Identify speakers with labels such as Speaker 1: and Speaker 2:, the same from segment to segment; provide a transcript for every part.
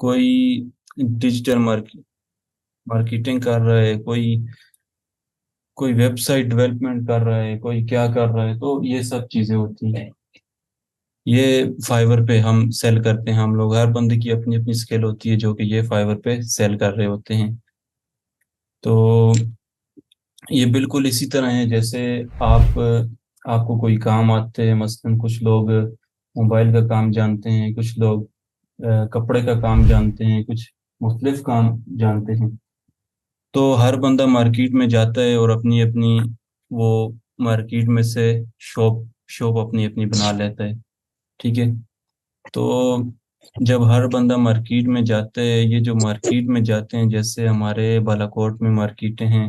Speaker 1: کوئی digital marketing کر رہا ہے، کوئی ویب سائٹ ڈیولپمنٹ کر رہا ہے، کوئی کیا کر رہا ہے، تو یہ سب چیزیں ہوتی ہیں۔ یہ فائور پہ ہم سیل کرتے ہیں، ہم لوگ، ہر بندے کی اپنی اپنی اسکل ہوتی ہے جو کہ یہ فائور پہ سیل کر رہے ہوتے ہیں۔ تو یہ بالکل اسی طرح ہے جیسے آپ کو کوئی کام آتے ہیں، مثلاً کچھ لوگ موبائل کا کام جانتے ہیں، کچھ لوگ کپڑے کا کام جانتے ہیں، کچھ مختلف کام جانتے ہیں۔ تو ہر بندہ مارکیٹ میں جاتا ہے اور اپنی اپنی وہ مارکیٹ میں سے شاپ اپنی اپنی بنا لیتا ہے، ٹھیک ہے۔ تو جب ہر بندہ مارکیٹ میں جاتا ہے، یہ جو مارکیٹ میں جاتے ہیں، جیسے ہمارے بالا کوٹ میں مارکیٹیں ہیں،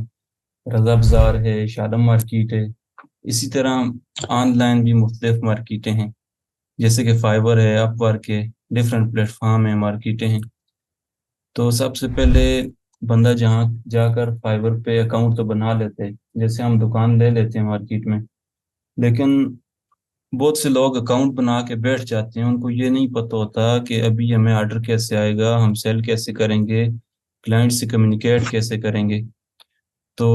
Speaker 1: رضا بازار ہے، شادم مارکیٹ ہے، اسی طرح آن لائن بھی مختلف مارکیٹیں ہیں، جیسے کہ فائبر ہے، اپ ورک ہے، ڈفرینٹ پلیٹ فارم ہیں، مارکیٹیں ہیں۔ تو سب سے پہلے بندہ جہاں جا کر فائبر پہ اکاؤنٹ تو بنا لیتے ہیں، جیسے ہم دکان لے لیتے ہیں مارکیٹ میں، لیکن بہت سے لوگ اکاؤنٹ بنا کے بیٹھ جاتے ہیں، ان کو یہ نہیں پتہ ہوتا کہ ابھی ہمیں آرڈر کیسے آئے گا، ہم سیل کیسے کریں گے، کلائنٹ سے کمیونیکیٹ کیسے کریں گے۔ تو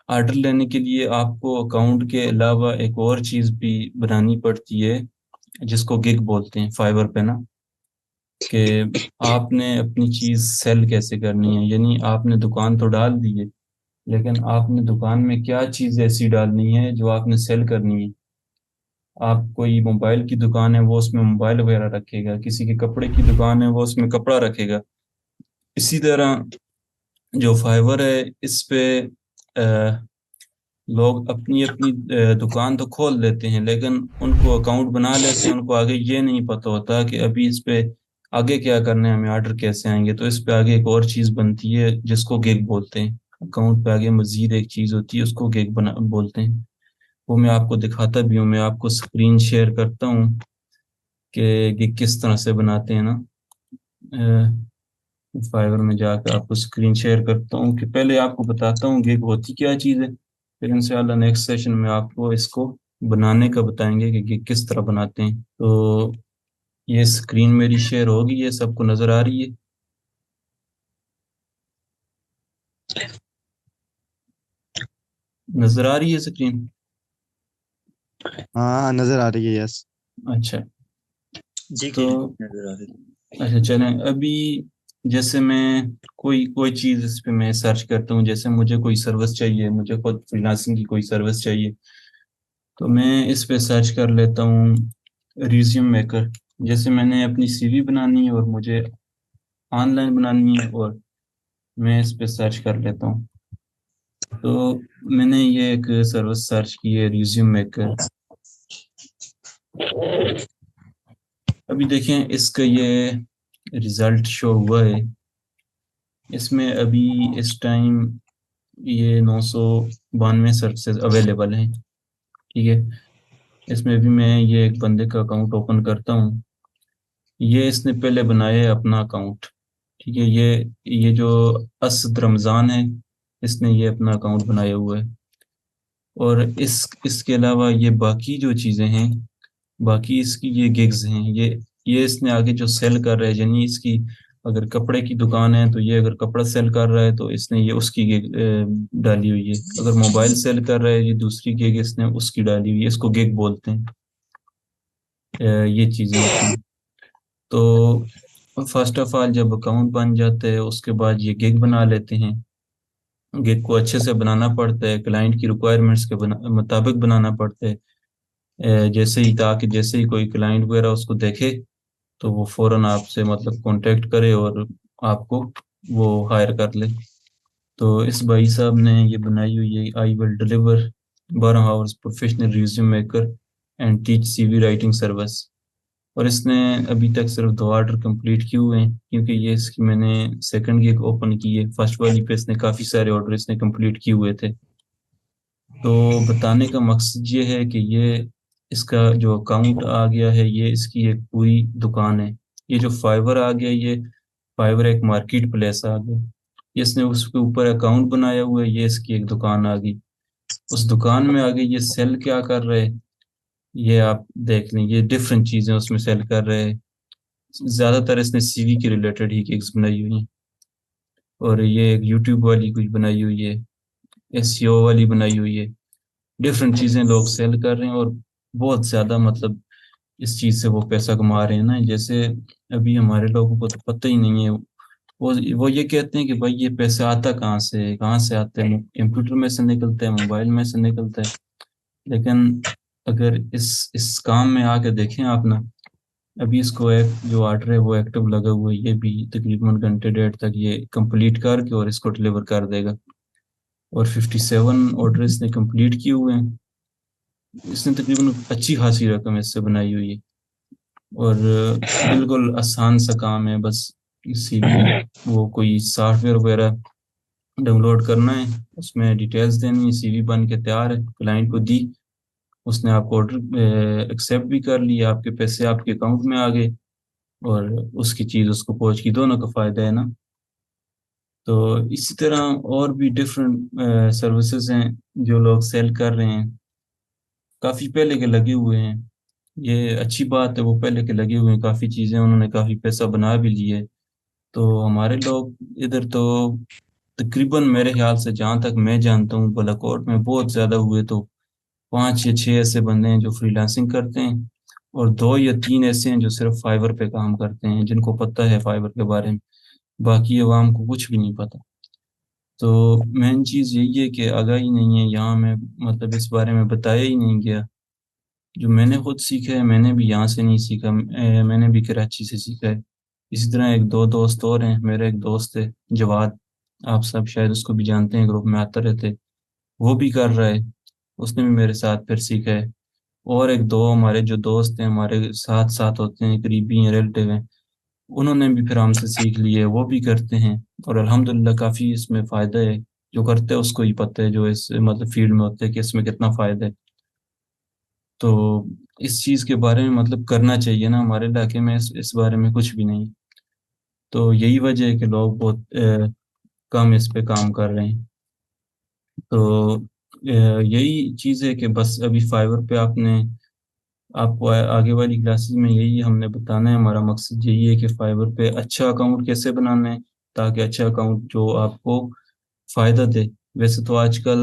Speaker 1: آرڈر لینے کے لیے آپ کو اکاؤنٹ کے علاوہ ایک اور چیز بھی بنانی پڑتی ہے، جس کو گگ بولتے ہیں فائبر پہ نا، کہ آپ نے اپنی چیز سیل کیسے کرنی ہے۔ یعنی آپ نے دکان تو ڈال دی ہے، لیکن آپ نے دکان میں کیا چیز ایسی ڈالنی ہے جو آپ نے سیل کرنی ہے۔ آپ کوئی موبائل کی دکان ہے، وہ اس میں موبائل وغیرہ رکھے گا، کسی کی کپڑے کی دکان ہے، وہ اس میں کپڑا رکھے گا۔ اسی طرح جو فائبر ہے، اس پہ لوگ اپنی اپنی دکان تو کھول لیتے ہیں، لیکن ان کو اکاؤنٹ بنا لیتے ہیں، ان کو آگے یہ نہیں پتہ ہوتا کہ ابھی اس پہ آگے کیا کرنا ہے، ہمیں آرڈر کیسے آئیں گے۔ تو اس پہ آگے ایک اور چیز بنتی ہے جس کو گگ بولتے ہیں، اکاؤنٹ پہ آگے مزید ایک چیز ہوتی ہے، اس کو گگ بولتے ہیں۔ وہ میں آپ کو دکھاتا بھی ہوں، میں آپ کو اسکرین شیئر کرتا ہوں کہ گگ کس طرح سے بناتے ہیں نا۔ فائبر میں جا کے آپ کو اسکرین شیئر کرتا ہوں کہ پہلے آپ کو بتاتا ہوں گگ ہوتی کیا چیز ہے، پھر انشاءاللہ نیکسٹ سیشن میں آپ کو اس کو بنانے کا بتائیں گے کہ گگ کس طرح بناتے ہیں۔ تو یہ اسکرین میری شیئر ہوگی، یہ سب کو نظر آ رہی ہے؟ نظر آ رہی ہے اسکرین؟
Speaker 2: ہاں نظر آ رہی ہے، یس۔
Speaker 1: اچھا
Speaker 3: جی
Speaker 1: تو
Speaker 3: نظر آ رہی ہے۔
Speaker 1: اچھا چلیں، ابھی جیسے میں کوئی چیز اس پہ میں سرچ کرتا ہوں، جیسے مجھے کوئی سروس چاہیے، مجھے خود فریلانسنگ کی کوئی سروس چاہیے، تو میں اس پہ سرچ کر لیتا ہوں ریزیوم میکر۔ جیسے میں نے اپنی سی وی بنانی ہے اور مجھے آن لائن بنانی ہے، اور میں اس پہ سرچ کر لیتا ہوں۔ تو میں نے یہ ایک سروس سرچ کی ہے، ریزیوم میکر۔ ابھی دیکھیں اس کا یہ ریزلٹ شو ہوا ہے، اس میں ابھی اس ٹائم یہ 992 سروسز اویلیبل ہیں، ٹھیک ہے۔ اس میں بھی میں یہ ایک بندے کا اکاؤنٹ اوپن کرتا ہوں، یہ اس نے پہلے بنایا ہے اپنا اکاؤنٹ، ٹھیک ہے۔ یہ جو اسد رمضان ہے، اس نے یہ اپنا اکاؤنٹ بنایا ہوا ہے، اور اس کے علاوہ یہ باقی جو چیزیں ہیں، باقی اس کی یہ گگز ہیں، یہ اس نے آگے جو سیل کر رہا ہے، یعنی اس کی اگر کپڑے کی دکان ہے تو یہ اگر کپڑا سیل کر رہا ہے تو اس نے یہ اس کی گگ ڈالی ہوئی ہے، اگر موبائل سیل کر رہا ہے یہ دوسری گگ اس نے اس کی ڈالی ہوئی ہے، اس کو گگ بولتے ہیں۔ یہ چیزیں ہوتی ہیں۔ تو فرسٹ آف آل جب اکاؤنٹ بن جاتا ہے، اس کے بعد یہ گگ بنا لیتے ہیں۔ گگ کو اچھے سے بنانا پڑتا ہے، کلائنٹ کی ریکوائرمنٹس کے مطابق بنانا پڑتا ہے، جیسے ہی کوئی کلائنٹ وغیرہ اس کو دیکھے تو وہ فوراً آپ سے مطلب کانٹیکٹ کرے اور آپ کو وہ ہائر کر لے۔ تو اس بھائی صاحب نے یہ بنائی ہوئی ہے، I will deliver 12 hours professional resume maker and tech C V writing service. اور اس نے ابھی تک صرف 2 آرڈر کمپلیٹ کیے ہوئے ہیں، کیونکہ یہ اس کی میں نے سیکنڈ گگ اوپن کی ہے، فرسٹ والی پہ اس نے کافی سارے آرڈر اس نے کمپلیٹ کیے ہوئے تھے۔ تو بتانے کا مقصد یہ ہے کہ یہ اس کا جو اکاؤنٹ آ گیا ہے، یہ اس کی ایک پوری دکان ہے۔ یہ جو فائبر آ گیا، یہ فائبر ایک مارکیٹ پلیس آ گیا، اس نے اس کے اوپر اکاؤنٹ بنایا ہوا ہے، یہ اس کی ایک دکان آ گئی۔ اس دکان میں آگے یہ سیل کیا کر رہے، یہ آپ دیکھ لیں، یہ ڈفرینٹ چیزیں اس میں سیل کر رہے ہیں۔ زیادہ تر اس نے سی وی کے ریلیٹڈ ہی گگز بنائی ہوئی ہیں، اور یہ ایک یوٹیوب والی کچھ بنائی ہوئی ہے، ایس سی او والی بنائی ہوئی ہے، ڈفرینٹ چیزیں لوگ سیل کر رہے ہیں، اور بہت زیادہ مطلب اس چیز سے وہ پیسہ کما رہے ہیں نا. جیسے ابھی ہمارے لوگوں کو تو پتہ ہی نہیں ہے، وہ یہ کہتے ہیں کہ بھائی یہ پیسہ آتا کہاں سے آتا ہے، کمپیوٹر میں سے نکلتا ہے، موبائل میں سے نکلتا ہے. لیکن اگر اس کام میں آ کے دیکھیں آپ نا، ابھی اس کو ایک جو آرڈر ہے وہ ایکٹیو لگا ہوا ہے، یہ بھی تقریباً گھنٹے ڈیڑھ تک یہ کمپلیٹ کر کے اور اس کو ڈلیور کر دے گا. اور 57 آرڈر اس نے کمپلیٹ کیے ہوئے ہیں. اس نے تقریباً اچھی خاصی رقم اس سے بنائی ہوئی ہے، اور بالکل آسان سا کام ہے. بس سی وی وہ کوئی سافٹ ویئر وغیرہ ڈاؤن لوڈ کرنا ہے، اس میں ڈیٹیلز دینی ہے، سی وی بن کے تیار ہے، کلائنٹ کو دی، اس نے آپ کو آرڈر ایکسیپٹ بھی کر لیا، آپ کے پیسے آپ کے اکاؤنٹ میں آ گئے، اور اس کی چیز اس کو پہنچ کی، دونوں کا فائدہ ہے نا. تو اسی طرح اور بھی ڈفرینٹ سروسز ہیں جو لوگ سیل کر رہے ہیں، کافی پہلے کے لگے ہوئے ہیں. یہ اچھی بات ہے، وہ پہلے کے لگے ہوئے ہیں، کافی چیزیں انہوں نے کافی پیسہ بنا بھی لیے. تو ہمارے لوگ ادھر تو تقریباً میرے خیال سے جہاں تک میں جانتا ہوں بالاکوٹ میں بہت زیادہ ہوئے تو 5 یا 6 ایسے بندے ہیں جو فری لانسنگ کرتے ہیں، اور 2 یا 3 ایسے ہیں جو صرف فائبر پہ کام کرتے ہیں، جن کو پتہ ہے فائبر کے بارے میں. باقی عوام کو کچھ بھی نہیں پتہ. تو مین چیز یہی ہے کہ آگاہی نہیں ہے یہاں میں، مطلب اس بارے میں بتایا ہی نہیں گیا. جو میں نے خود سیکھا ہے، میں نے بھی یہاں سے نہیں سیکھا، میں نے بھی کراچی سے سیکھا ہے. اسی طرح ایک دو دوست اور ہیں، میرا ایک دوست ہے جواد، آپ سب شاید اس کو بھی جانتے ہیں، گروپ میں آتا رہتے، وہ بھی کر رہا ہے، اس نے بھی میرے ساتھ پھر سیکھا ہے. اور ایک دو ہمارے جو دوست ہیں، ہمارے ساتھ ساتھ ہوتے ہیں، قریبی ہیں، ریلیٹیو ہیں، انہوں نے بھی پھر ہم سے سیکھ لیے، وہ بھی کرتے ہیں، اور الحمدللہ کافی اس میں فائدہ ہے. جو کرتے ہیں اس کو ہی پتہ ہے، جو اس مطلب فیلڈ میں ہوتے ہیں، کہ اس میں کتنا فائدہ ہے. تو اس چیز کے بارے میں مطلب کرنا چاہیے نا، ہمارے علاقے میں اس بارے میں کچھ بھی نہیں. تو یہی وجہ ہے کہ لوگ بہت کم اس پہ کام کر رہے ہیں. تو یہی چیز ہے کہ بس ابھی فائبر پہ آپ کو آگے والی کلاسز میں یہی ہم نے بتانا ہے، ہمارا مقصد یہی ہے کہ فائبر پہ اچھا اکاؤنٹ کیسے بنانا ہے، تاکہ اچھا اکاؤنٹ جو آپ کو فائدہ دے. ویسے تو آج کل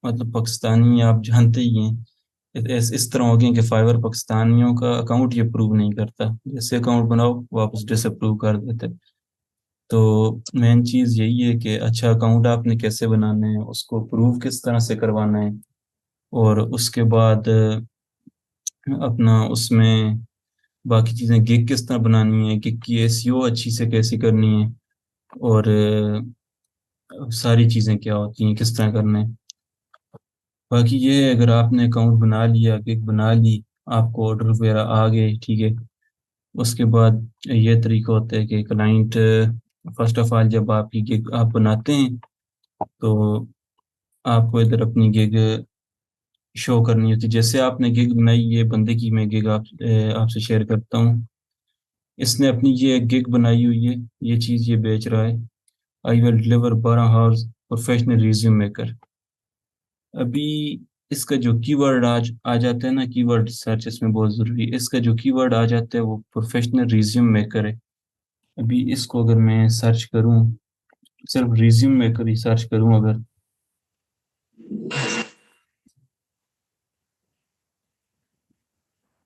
Speaker 1: مطلب پاکستانی آپ جانتے ہی ہیں، اس طرح ہو گئے کہ فائبر پاکستانیوں کا اکاؤنٹ یہ اپروو نہیں کرتا، جیسے اکاؤنٹ بناؤ واپس ڈس اپروو کر دیتے. تو مین چیز یہی ہے کہ اچھا اکاؤنٹ آپ نے کیسے بنانا ہے، اس کو اپروو کس طرح سے کروانا ہے، اور اس کے بعد اپنا اس میں باقی چیزیں گگ کس طرح بنانی ہے، گگ کی ایس ای او اچھی سے کیسی کرنی ہے، اور ساری چیزیں کیا ہوتی ہیں، کس طرح کرنا ہے. باقی یہ ہے، اگر آپ نے اکاؤنٹ بنا لیا، گگ بنا لی، آپ کو آرڈر وغیرہ آ گئے، ٹھیک ہے، اس کے بعد یہ طریقہ ہوتا ہے کہ کلائنٹ فرسٹ آف آل جب آپ کی گگ آپ بناتے ہیں تو آپ کو ادھر اپنی گگ شو کرنی ہوتی ہے. جیسے آپ نے گگ بنائی، یہ بندے کی میں گگ آپ سے شیئر کرتا ہوں. اس نے اپنی یہ گگ بنائی ہوئی ہے، یہ چیز یہ بیچ رہا ہے، I will deliver 12 ہارز professional resume maker. ابھی اس کا جو کی ورڈ آ جاتا ہے نا، کی ورڈ سرچ اس میں بہت ضروری ہے. اس کا جو کی ورڈ آ جاتا ہے وہ پروفیشنل ریزیوم میکر ہے. ابھی اس کو اگر میں سرچ کروں، صرف ریزیوم میکر ہی سرچ کروں، اگر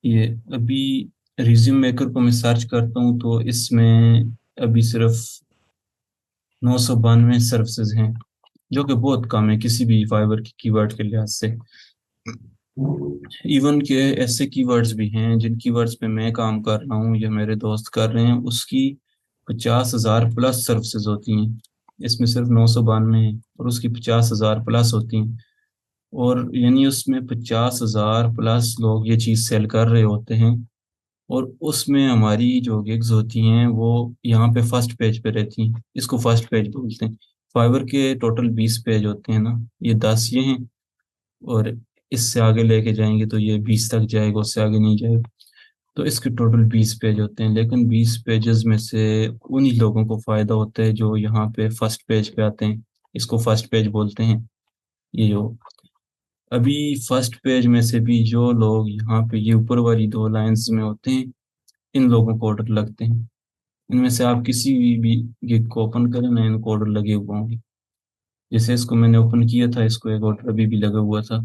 Speaker 1: یہ ابھی ریزیوم میکر کو میں سرچ کرتا ہوں تو اس میں ابھی صرف 992 سروسز ہیں، جو کہ بہت کم ہے کسی بھی فائبر کی کی ورڈ کے لحاظ سے. ایون کہ ایسے کی ورڈز بھی ہیں جن کی ورڈز پہ میں کام کر رہا ہوں یا میرے دوست کر رہے ہیں، اس کی 50,000 پلس سروسز ہوتی ہیں، اس میں صرف 992 ہیں، اور اس کی 50,000 پلس ہوتی ہیں. اور یعنی اس میں 50,000 پلس لوگ یہ چیز سیل کر رہے ہوتے ہیں، اور اس میں ہماری جو گگز ہوتی ہیں وہ یہاں پہ فرسٹ پیج پہ رہتی ہیں. اس کو فرسٹ پیج بولتے ہیں. فائبر کے ٹوٹل 20 پیج ہوتے ہیں نا، یہ 10 یہ ہیں، اور اس سے آگے لے کے جائیں گے تو یہ 20 تک جائے گا، اس سے آگے نہیں جائے گا. تو اس کے ٹوٹل 20 پیج ہوتے ہیں، لیکن 20 پیجز میں سے انہی لوگوں کو فائدہ ہوتا ہے جو یہاں پہ فرسٹ پیج پہ آتے ہیں. اس کو فرسٹ پیج بولتے ہیں. یہ جو ابھی فرسٹ پیج میں سے بھی جو لوگ یہاں پہ یہ اوپر والی 2 لائنز میں ہوتے ہیں، ان لوگوں کو آرڈر لگتے ہیں. ان میں سے آپ کسی بھی گگ کو اوپن کریں نا، ان کو آرڈر لگے ہوئے ہوں گے. جیسے اس کو میں نے اوپن کیا تھا، اس کو ایک آرڈر ابھی بھی لگا ہوا تھا.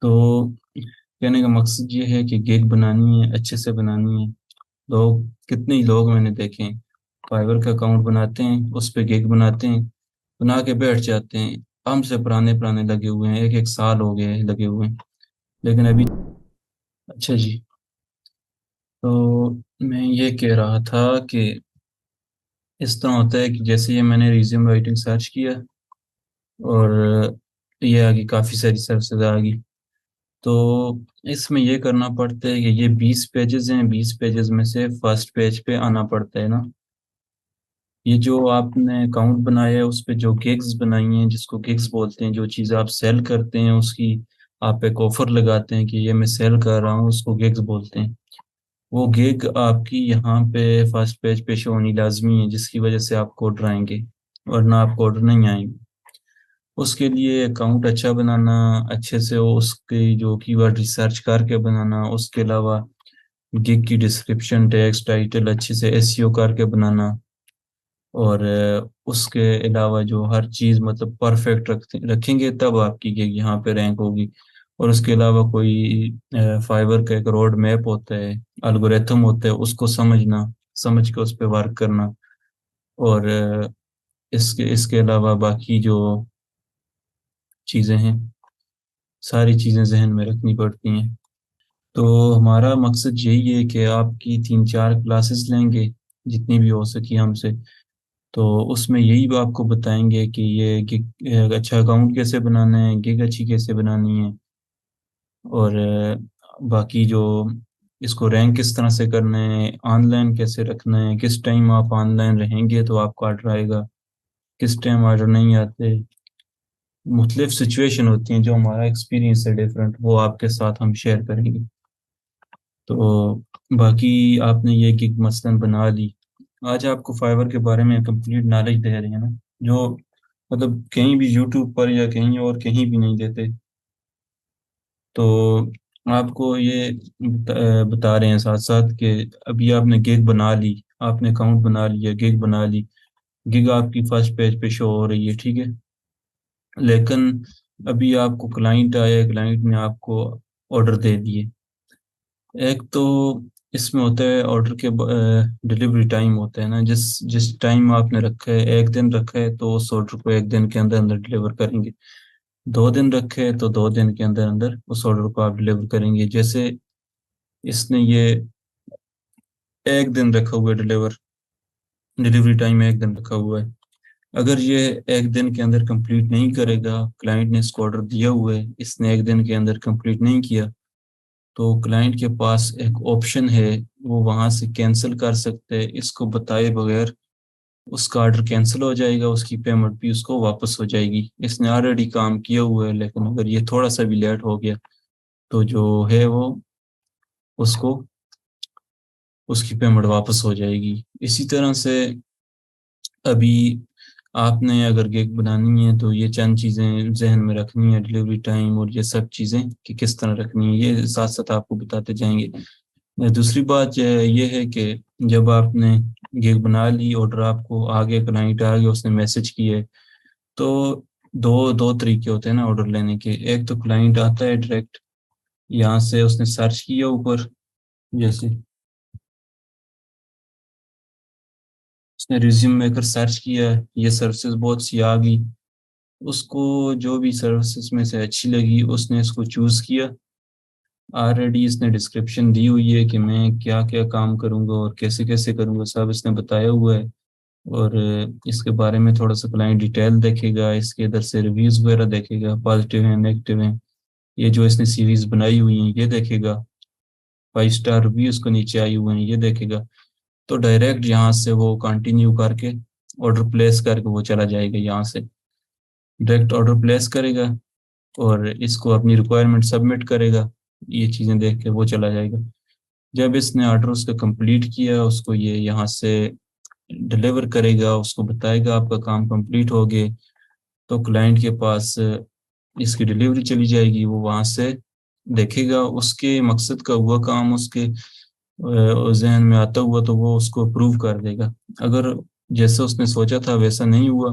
Speaker 1: تو کہنے کا مقصد یہ ہے کہ گگ بنانی ہے، اچھے سے بنانی ہے. لوگ کتنے ہی لوگ میں نے دیکھے ہیں فائور کا اکاؤنٹ بناتے ہیں، اس پہ گگ بناتے ہیں، بنا کے بیٹھ جاتے ہیں. ہم سے پرانے پرانے لگے ہوئے ہیں، ایک ایک سال ہو گئے لگے ہوئے ہیں، لیکن ابھی. اچھا جی، تو میں یہ کہہ رہا تھا کہ اس طرح ہوتا ہے کہ جیسے یہ میں نے ریزیوم رائٹنگ سرچ کیا اور یہ آگی کافی ساری سروسز آ گئی. تو اس میں یہ کرنا پڑتا ہے کہ یہ 20 پیجز ہیں، 20 پیجز میں سے فرسٹ پیج پہ آنا پڑتا ہے نا. یہ جو آپ نے اکاؤنٹ بنایا ہے اس پہ جو گگز بنائی ہیں، جس کو گگز بولتے ہیں، جو چیزیں آپ سیل کرتے ہیں اس کی آپ ایک آفر لگاتے ہیں کہ یہ میں سیل کر رہا ہوں، اس کو گگز بولتے ہیں. وہ گگ آپ کی یہاں پہ فرسٹ پیج پہ شو ہونی لازمی ہے، جس کی وجہ سے آپ کو آرڈر آئیں گے، ورنہ آپ کو آرڈر نہیں آئیں گے. اس کے لیے اکاؤنٹ اچھا بنانا، اچھے سے اس کی جو کی ورڈ ریسرچ کر کے بنانا، اس کے علاوہ گگ کی ڈسکرپشن، ٹیکسٹ، ٹائٹل اچھے سے ایس ای او کر کے بنانا، اور اس کے علاوہ جو ہر چیز مطلب پرفیکٹ رکھیں گے تب آپ کی گگ یہاں پہ رینک ہوگی. اور اس کے علاوہ کوئی فائبر کا ایک روڈ میپ ہوتا ہے، الگوریتھم ہوتا ہے، اس کو سمجھنا، سمجھ کے اس پہ ورک کرنا. اور اس کے علاوہ باقی جو چیزیں ہیں، ساری چیزیں ذہن میں رکھنی پڑتی ہیں. تو ہمارا مقصد یہی ہے کہ آپ کی 3-4 کلاسز لیں گے جتنی بھی ہو سکی ہم سے. تو اس میں یہی آپ کو بتائیں گے کہ یہ گگ اچھا اکاؤنٹ کیسے بنانا ہے، گگ اچھی کیسے بنانی ہے، اور باقی جو اس کو رینک کس طرح سے کرنا ہے، آن لائن کیسے رکھنا ہے، کس ٹائم آپ آن لائن رہیں گے تو آپ کو آرڈر آئے گا، کس ٹائم آرڈر نہیں آتے. مختلف سچویشن ہوتی ہیں، جو ہمارا ایکسپیرینس ہے ڈیفرنٹ، وہ آپ کے ساتھ ہم شیئر کریں گے. تو باقی آپ نے یہ گگ مثلاً بنا لی، آج آپ کو فائبر کے بارے میں کمپلیٹ نالج دے رہے ہیں نا، جو مطلب کہیں بھی یوٹیوب پر یا کہیں اور کہیں بھی نہیں دیتے. تو آپ کو یہ بتا رہے ہیں ساتھ ساتھ کہ ابھی آپ نے گگ بنا لی، آپ نے اکاؤنٹ بنا لیا، گگ بنا لی، گگ آپ کی فرسٹ پیج پہ شو ہو رہی ہے، ٹھیک ہے. لیکن ابھی آپ کو کلائنٹ آیا، کلائنٹ نے آپ کو آرڈر دے دیے. ایک تو اس میں ہوتا ہے آرڈر کے ڈلیوری ٹائم ہوتا ہے نا، جس ٹائم آپ نے رکھا ہے، 1 دن رکھا ہے تو اس آرڈر کو 1 دن کے اندر اندر ڈلیور کریں گے. 2 دن رکھے تو 2 دن کے اندر اندر اس آرڈر کو آپ ڈلیور کریں گے. جیسے اس نے یہ 1 دن رکھا ہوا ہے، ڈلیوری ٹائم 1 دن رکھا ہوا ہے. اگر یہ 1 دن کے اندر کمپلیٹ نہیں کرے گا، کلائنٹ نے اس کو آرڈر دیا ہوا ہے، اس نے 1 دن کے اندر کمپلیٹ نہیں کیا، تو کلائنٹ کے پاس ایک آپشن ہے، وہ وہاں سے کینسل کر سکتے ہیں اس کو بتائے بغیر. اس کا آرڈر کینسل ہو جائے گا، اس کی پیمنٹ بھی اس کو واپس ہو جائے گی. اس نے آلریڈی کام کیا ہوا ہے، لیکن اگر یہ تھوڑا سا بھی لیٹ ہو گیا تو جو ہے وہ اس کو اس کی پیمنٹ واپس ہو جائے گی. اسی طرح سے ابھی آپ نے اگر گگ بنانی ہے تو یہ چند چیزیں ذہن میں رکھنی ہے، ڈلیوری ٹائم اور یہ سب چیزیں کہ کس طرح رکھنی ہے، یہ ساتھ ساتھ آپ کو بتاتے جائیں گے. دوسری بات یہ ہے کہ جب آپ نے گگ بنا لی، آرڈر آپ کو آگے، کلائنٹ آگے، اس نے میسج کیے، تو دو طریقے ہوتے ہیں نا آرڈر لینے کے. ایک تو کلائنٹ آتا ہے ڈائریکٹ، یہاں سے اس نے سرچ کیا اوپر، جیسے اس نے ریزیوم میکر سرچ کیا، یہ سروسز بہت سی آ گئی، اس کو جو بھی سروسز میں سے اچھی لگی اس نے اس کو چوز کیا. آلریڈی اس نے ڈسکرپشن دی ہوئی ہے کہ میں کیا کیا کام کروں گا اور کیسے کیسے کروں گا، سب اس نے بتایا ہوا ہے. اور اس کے بارے میں تھوڑا سا کلائنٹ ڈیٹیل دیکھے گا، اس کے ادھر سے ریویوز وغیرہ دیکھے گا، پازیٹیو ہیں، نیگیٹیو ہیں. یہ جو اس نے سیریز بنائی ہوئی ہیں یہ دیکھے گا، 5 اسٹار ریویوز کو نیچے آئی ہوئے ہیں یہ دیکھے گا. تو ڈائریکٹ یہاں سے وہ کنٹینیو کر کے آرڈر پلیس کر کے وہ چلا جائے گا، یہاں سے ڈائریکٹ آرڈر پلیس کرے گا اور اس کو اپنی ریکوائرمنٹ سبمٹ کرے گا. یہ چیزیں دیکھ کے وہ چلا جائے گا. جب اس نے آرڈر اس کا کمپلیٹ کیا، اس کو یہ یہاں سے ڈلیور کرے گا، اس کو بتائے گا آپ کا کام کمپلیٹ ہو گئے، تو کلائنٹ کے پاس اس کی ڈلیوری چلی جائے گی. وہ وہاں سے دیکھے گا اس کے مقصد کا ہوا کام، اس کے ذہن میں آتا ہوا تو وہ اس کو اپروو کر دے گا. اگر جیسا اس نے سوچا تھا ویسا نہیں ہوا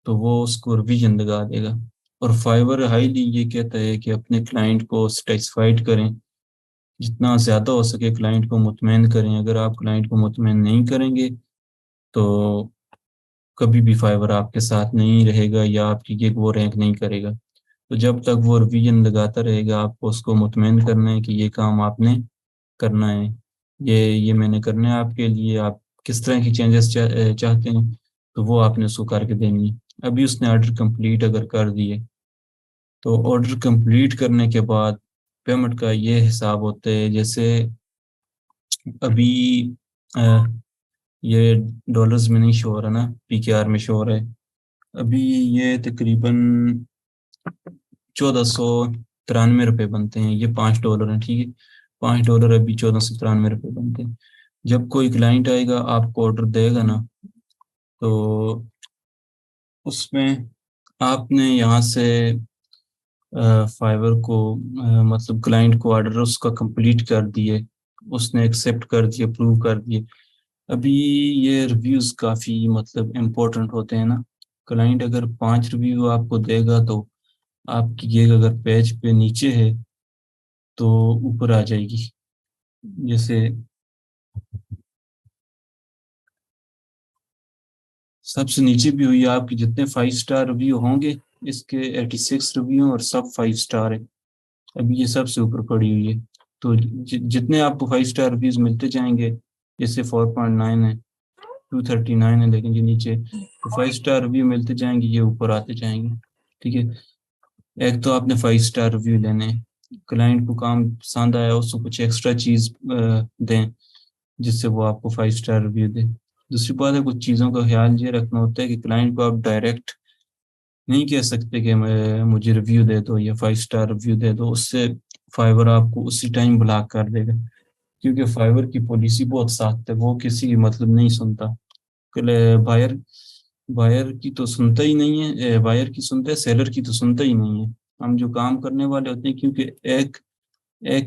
Speaker 1: تو وہ اس کو ریویژن لگا دے گا. اور فائبر ہائیلی یہ کہتا ہے کہ اپنے کلائنٹ کو سیٹسفائیڈ کریں, جتنا زیادہ ہو سکے کلائنٹ کو مطمئن کریں. اگر آپ کلائنٹ کو مطمئن نہیں کریں گے تو کبھی بھی فائبر آپ کے ساتھ نہیں رہے گا یا آپ کی گگ وہ رینک نہیں کرے گا. تو جب تک وہ ریویژن لگاتا رہے گا آپ کو اس کو مطمئن کرنا ہے کہ یہ کام آپ نے کرنا ہے, یہ میں نے کرنا ہے آپ کے لیے, آپ کس طرح کی چینجز چاہتے ہیں, تو وہ آپ نے اس کو کر کے دینی ہے. ابھی اس نے آرڈر کمپلیٹ اگر کر دیے تو آرڈر کمپلیٹ کرنے کے بعد پیمنٹ کا یہ حساب ہوتا ہے. جیسے ابھی یہ ڈالرز میں نہیں شو ہو رہا نا, پی کے آر میں شو ہو رہا ہے. ابھی یہ تقریباً 1493 روپے بنتے ہیں. یہ $5 ہیں, ٹھیک ہے, $5 ابھی 1493 روپے بنتے ہیں. جب کوئی کلائنٹ آئے گا آپ کو آرڈر دے گا نا, تو اس میں آپ نے یہاں سے فائبر کو مطلب کلائنٹ کو آرڈر اس کا کمپلیٹ کر دیے, اس نے ایکسیپٹ کر دیے, اپروو کر دیے. ابھی یہ ریویوز کافی مطلب امپورٹنٹ ہوتے ہیں نا. کلائنٹ اگر 5 ریویو آپ کو دے گا تو آپ کی گیگ اگر پیج پہ نیچے ہے تو اوپر آ جائے گی. جیسے سب سے نیچے بھی ہوئی آپ کی جتنے 5 اسٹار ریویو ہوں گے, اس کے 86 ریویو اور سب 5 اسٹار ہے. ابھی یہ سب سے اوپر پڑی ہوئی ہے. تو جتنے آپ کو 5 اسٹار ریویوز ملتے جائیں گے, جیسے 4.9 ہے, 239 ہے, لیکن یہ نیچے تو 5 اسٹار ریویو ملتے جائیں گے, یہ اوپر آتے جائیں گے. ٹھیک ہے, ایک تو آپ نے 5 اسٹار ریویو لینے ہیں. کلائنٹ کو کام پسند آیا, اس کو کچھ ایکسٹرا چیز دیں جس سے وہ آپ کو 5 اسٹار ریویو دے. دوسری بات ہے, کچھ چیزوں کا خیال یہ رکھنا ہوتا ہے کہ کلائنٹ کو آپ ڈائریکٹ نہیں کہہ سکتے کہ مجھے ریویو دے دو یا 5 اسٹار ریویو دے دو. اس سے فائبر آپ کو اسی ٹائم بلاک کر دے گا, کیونکہ فائبر کی پالیسی بہت سخت ہے, وہ کسی کی مطلب نہیں سنتا. بائر کی تو سنتا ہی نہیں ہے, بائر کی سنتا ہے, سیلر کی تو سنتا ہی نہیں ہے. ہم جو کام کرنے والے ہوتے ہیں, کیونکہ ایک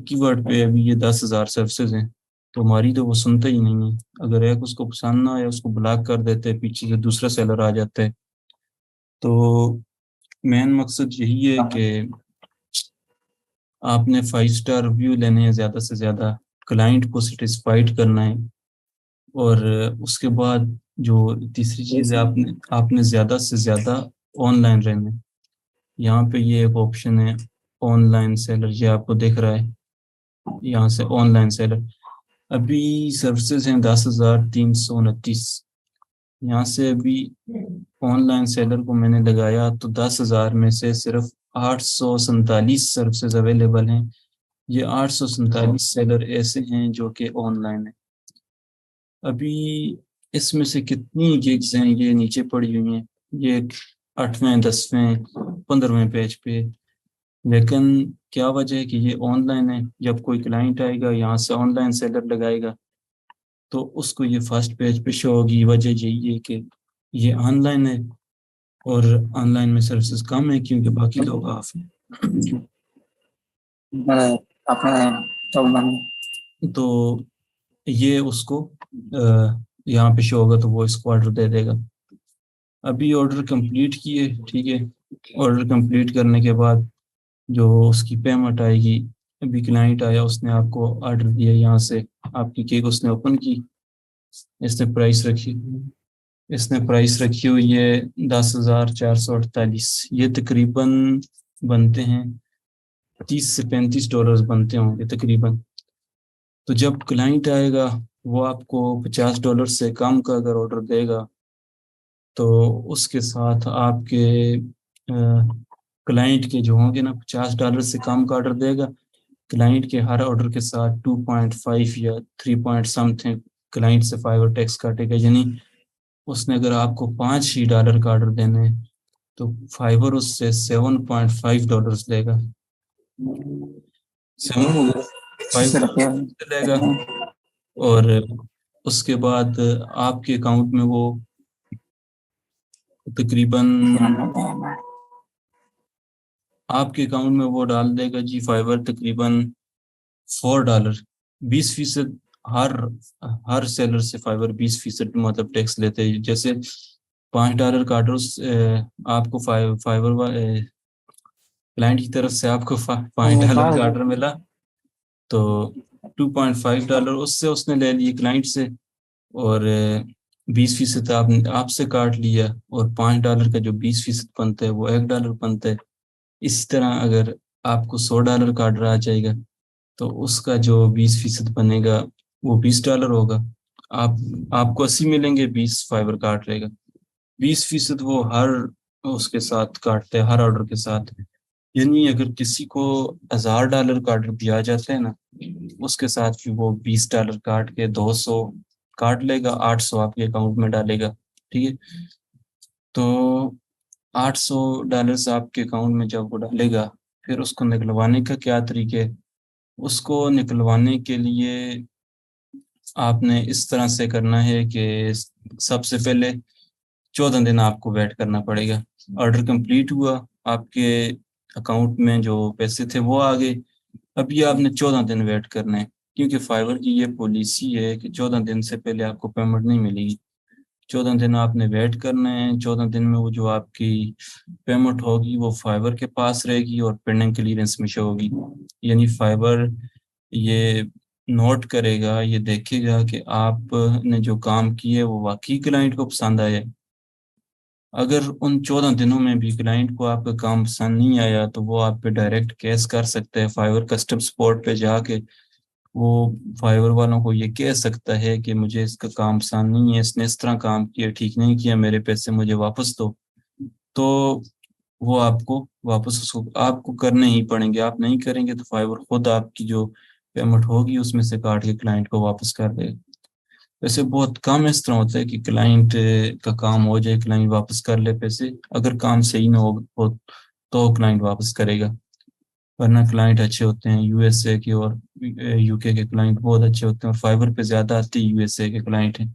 Speaker 1: کی ورڈ پہ ابھی یہ 10,000 سروسز ہیں, تو ہماری تو وہ سنتا ہی نہیں ہے. اگر ایک اس کو پسند نہ آیا, اس کو بلاک کر دیتے, پیچھے سے دوسرا سیلر آ جاتا ہے. تو مین مقصد یہی ہے کہ آپ نے 5 اسٹار ریویو لینے ہیں زیادہ سے زیادہ, کلائنٹ کو سیٹسفائیڈ کرنا ہے. اور اس کے بعد جو تیسری چیز ہے, آپ نے زیادہ سے زیادہ آن لائن رہنا ہے. یہاں پہ یہ ایک آپشن ہے آن لائن سیلر, یہ آپ کو دیکھ رہا ہے یہاں سے آن لائن سیلر. ابھی سروسز ہیں 10,329. یہاں سے ابھی آن لائن سیلر کو میں نے لگایا تو 10,000 میں سے صرف 847 سروسز اویلیبل ہیں. یہ 847 سیلر ایسے ہیں جو کہ آن لائن ہیں. ابھی اس میں سے کتنی گگز ہیں یہ نیچے پڑی ہوئی ہیں, یہ 8ویں 10ویں 15ویں پیج پہ. لیکن کیا وجہ ہے کہ یہ آن لائن ہے. جب کوئی کلائنٹ آئے گا یہاں سے آن لائن سیلر لگائے گا تو اس کو یہ فرسٹ پیج پہ شو ہوگی. وجہ یہی ہے کہ یہ آن لائن ہے اور آن لائن میں سروسز کم ہے کیونکہ باقی لوگ آف ہیں. تو یہ اس کو یہاں پہ شو ہوگا تو وہ اس کو آرڈر دے دے گا. ابھی آرڈر کمپلیٹ کیے, ٹھیک ہے, آرڈر کمپلیٹ کرنے کے بعد جو اس کی پیمنٹ آئے گی, ابھی کلائنٹ آیا, اس نے آپ کو آرڈر دیا, یہاں سے آپ کی کیک اس نے اوپن کی, اس نے پرائس رکھی ہوئی ہے 10,448. یہ تقریباً بنتے ہیں $30 سے $35 بنتے ہوں گے تقریباً. تو جب کلائنٹ آئے گا وہ آپ کو $50 سے کم کا اگر آرڈر دے گا تو اس کے ساتھ آپ کے کلائنٹ کے جو ہوں گے نا $50 سے کم کا آرڈر دے گا, کلائنٹ کے ہر آرڈر کے ساتھ 2.5 یا 3 پوائنٹ سم تھنگ کلائنٹ سے فائبر ٹیکس کاٹے گا. یعنی اس نے اگر آپ کو $5 کا آرڈر دینا ہے تو فائبر اس سے $7.5 لے گا. 7.5 لے گا, اور اس کے بعد آپ کے اکاؤنٹ میں وہ تقریباً آپ کے اکاؤنٹ میں وہ ڈال دے گا جی فائبر تقریباً $4. 20% ہر ہر سیلر سے فائبر 20% مطلب ٹیکس لیتے ہیں. جیسے $5 کا آرڈر آپ کو فائبر کلائنٹ کی طرف سے آپ کو $5 کا آرڈر ملا تو $2.5 اس نے لے لیے کلائنٹ سے, اور 20% آپ سے کاٹ لیا, اور $5 کا جو 20% بنتا ہے وہ $1 بنتا ہے. اسی طرح اگر آپ کو $100 کا آرڈر آ جائے گا تو اس کا جو 20% بنے گا وہ $20 ہوگا. آپ کو 80 ملیں گے, 20 فائبر کاٹ رہے گا, 20% وہ ہر اس کے ساتھ کاٹتے ہیں, ہر آرڈر کے ساتھ. یعنی اگر کسی کو $1000 کا آرڈر دیا جاتا ہے نا, اس کے ساتھ بھی وہ $20 کاٹ کے 200 کاٹ لے گا, 800 آپ کے اکاؤنٹ میں ڈالے گا. ٹھیک ہے, تو $800 آپ کے اکاؤنٹ میں جب وہ ڈالے گا, پھر اس کو نکلوانے کا کیا طریقے؟ اس کو نکلوانے کے لیے آپ نے اس طرح سے کرنا ہے کہ سب سے پہلے 14 دن آپ کو ویٹ کرنا پڑے گا. آرڈر کمپلیٹ ہوا, آپ کے اکاؤنٹ میں جو پیسے تھے وہ آ گئے, ابھی آپ نے 14 دن ویٹ کرنا ہے, کیونکہ فائبر کی یہ پالیسی ہے کہ 14 دن سے پہلے آپ کو پیمنٹ نہیں ملے گی. 14 دن آپ نے ویٹ کرنا ہے. 14 دن میں وہ جو آپ کی پیمنٹ ہوگی وہ فائبر کے پاس رہے گی اور پینڈنگ کلیئرنس میں شو ہوگی. یعنی فائبر یہ نوٹ کرے گا, یہ دیکھے گا کہ آپ نے جو کام کیے وہ واقعی کلائنٹ کو پسند آیا. اگر ان 14 دنوں میں بھی کلائنٹ کو آپ کا کام پسند نہیں آیا تو وہ آپ پہ ڈائریکٹ کیس کر سکتا ہے. فائبر کسٹم سپورٹ پہ جا کے وہ فائبر والوں کو یہ کہہ سکتا ہے کہ مجھے اس کا کام پسند نہیں ہے, اس نے اس طرح کام کیا, ٹھیک نہیں کیا, میرے پیسے مجھے واپس دو. تو وہ آپ کو واپس آپ کو کرنے ہی پڑیں گے. آپ نہیں کریں گے تو فائبر خود آپ کی جو پیمنٹ ہوگی اس میں سے کاٹ کے کلائنٹ کو واپس کر دے گا. ویسے بہت کم اس طرح ہوتا ہے کہ کلائنٹ کا کام ہو جائے, کلائنٹ واپس کر لے پیسے. اگر کام صحیح نہ ہو تو کلائنٹ واپس کرے گا, ورنہ کلائنٹ اچھے ہوتے ہیں. یو ایس اے کے اور یو کے کلائنٹ بہت اچھے ہوتے ہیں, اور فائبر پہ زیادہ آتی یو ایس اے کے کلائنٹ ہیں.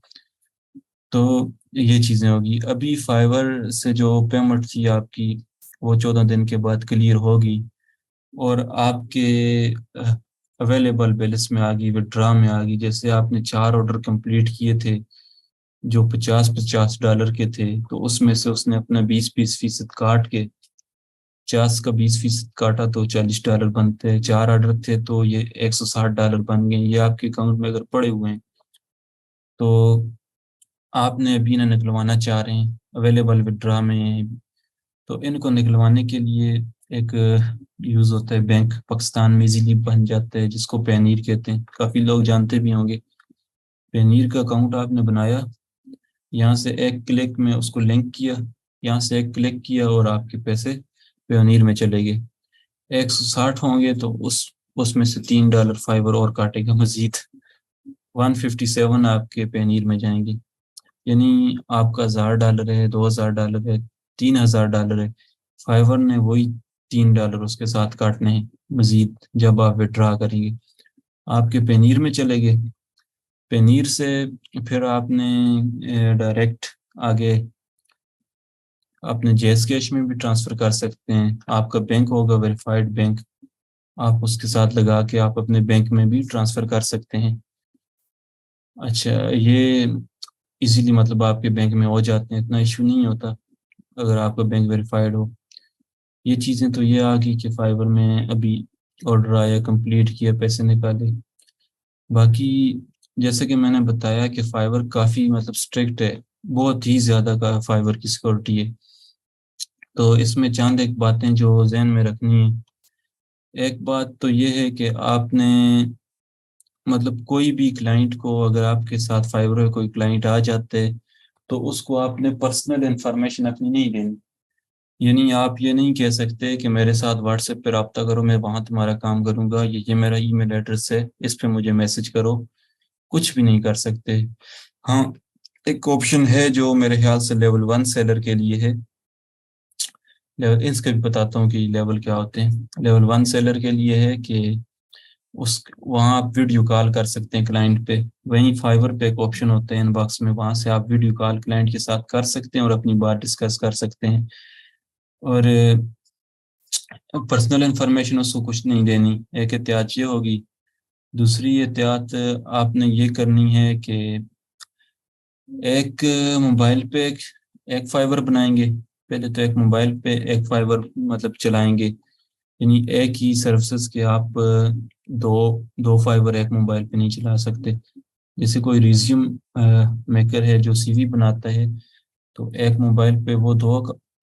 Speaker 1: تو یہ چیزیں ہوگی. ابھی فائبر سے جو پیمنٹ تھی آپ کی وہ 14 دن کے بعد کلیئر ہوگی, اور آپ کے اویلیبل بیلنس میں آ گئی, وڈرا میں آ گئی. جیسے آپ نے 4 آرڈر کمپلیٹ کیے تھے جو $50 کے تھے, تو اس میں سے اس نے اپنا 20% کاٹ کے 50 کا 20% کاٹا تو $40 بنتے ہیں. 4 آرڈر تھے تو یہ $160 بن گئے. یہ آپ کے اکاؤنٹ میں اگر پڑے ہوئے ہیں تو آپ نے ابھی نہ نکلوانا چاہ رہے ہیں, اویلیبل وڈرا میں ہیں, تو ان کو نکلوانے کے لیے ایک یوز ہوتا ہے بینک, پاکستان میں ایزیلی بن جاتا ہے, جس کو پینیر کہتے ہیں. کافی لوگ جانتے بھی ہوں گے. پینیر کا اکاؤنٹ آپ نے بنایا, یہاں سے ایک کلک میں اس کو لنک کیا, یہاں سے ایک کلک کیا اور آپ کے پیسے پینیر میں چلے گئے. 160 ہوں گے تو اس میں سے $3 فائبر اور کاٹے گا مزید. 157 آپ کے پینیر میں جائیں گے. یعنی آپ کا $1000 ہے, $2000 ہے, $3000 ہے, فائبر نے وہی $3 اس کے ساتھ کاٹنے ہیں مزید جب آپ وڈرا کریں گے. آپ کے پینیر میں چلے گئے. پینیر سے پھر آپ نے ڈائریکٹ آگے اپنے جیز کیش میں بھی ٹرانسفر کر سکتے ہیں. آپ کا بینک ہوگا ویریفائڈ بینک, آپ اس کے ساتھ لگا کے آپ اپنے بینک میں بھی ٹرانسفر کر سکتے ہیں. اچھا, یہ ایزیلی مطلب آپ کے بینک میں ہو جاتے ہیں, اتنا ایشو نہیں ہوتا اگر آپ کا بینک ویریفائڈ ہو. یہ چیزیں تو یہ آ گئی کہ فائبر میں ابھی آرڈر آیا, کمپلیٹ کیا, پیسے نکالے. باقی جیسے کہ میں نے بتایا کہ فائبر کافی مطلب اسٹرکٹ ہے, بہت ہی زیادہ کا فائبر کی سیکورٹی ہے. تو اس میں چند ایک باتیں جو ذہن میں رکھنی ہیں. ایک بات تو یہ ہے کہ آپ نے مطلب کوئی بھی کلائنٹ کو, اگر آپ کے ساتھ فائبر میں کوئی کلائنٹ آ جاتے تو اس کو آپ نے پرسنل انفارمیشن اپنی نہیں دینی. یعنی آپ یہ نہیں کہہ سکتے کہ میرے ساتھ واٹس ایپ پہ رابطہ کرو, میں وہاں تمہارا کام کروں گا, یہ میرا ای میل ایڈریس ہے, اس پہ مجھے میسج کرو. کچھ بھی نہیں کر سکتے. ہاں, ایک آپشن ہے جو میرے خیال سے لیول 1 سیلر کے لیے ہے. اس کا بھی بتاتا ہوں کہ لیول کیا ہوتے ہیں. لیول 1 سیلر کے لیے ہے کہ وہاں آپ ویڈیو کال کر سکتے ہیں کلائنٹ پہ. وہیں فائبر پہ ایک آپشن ہوتا ہے ان باکس میں, وہاں سے آپ ویڈیو کال کلائنٹ کے ساتھ کر سکتے ہیں اور اپنی بات ڈسکس کر سکتے ہیں. اور پرسنل انفارمیشن اس کو کچھ نہیں دینی. ایک احتیاط یہ ہوگی دوسری احتیاط آپ نے یہ کرنی ہے کہ ایک موبائل پہ ایک فائبر بنائیں گے. پہلے تو ایک موبائل پہ ایک فائبر مطلب چلائیں گے، یعنی ایک ہی سروسز کے آپ دو دو فائبر ایک موبائل پہ نہیں چلا سکتے. جیسے کوئی ریزیوم میکر ہے جو سی وی بناتا ہے، تو ایک موبائل پہ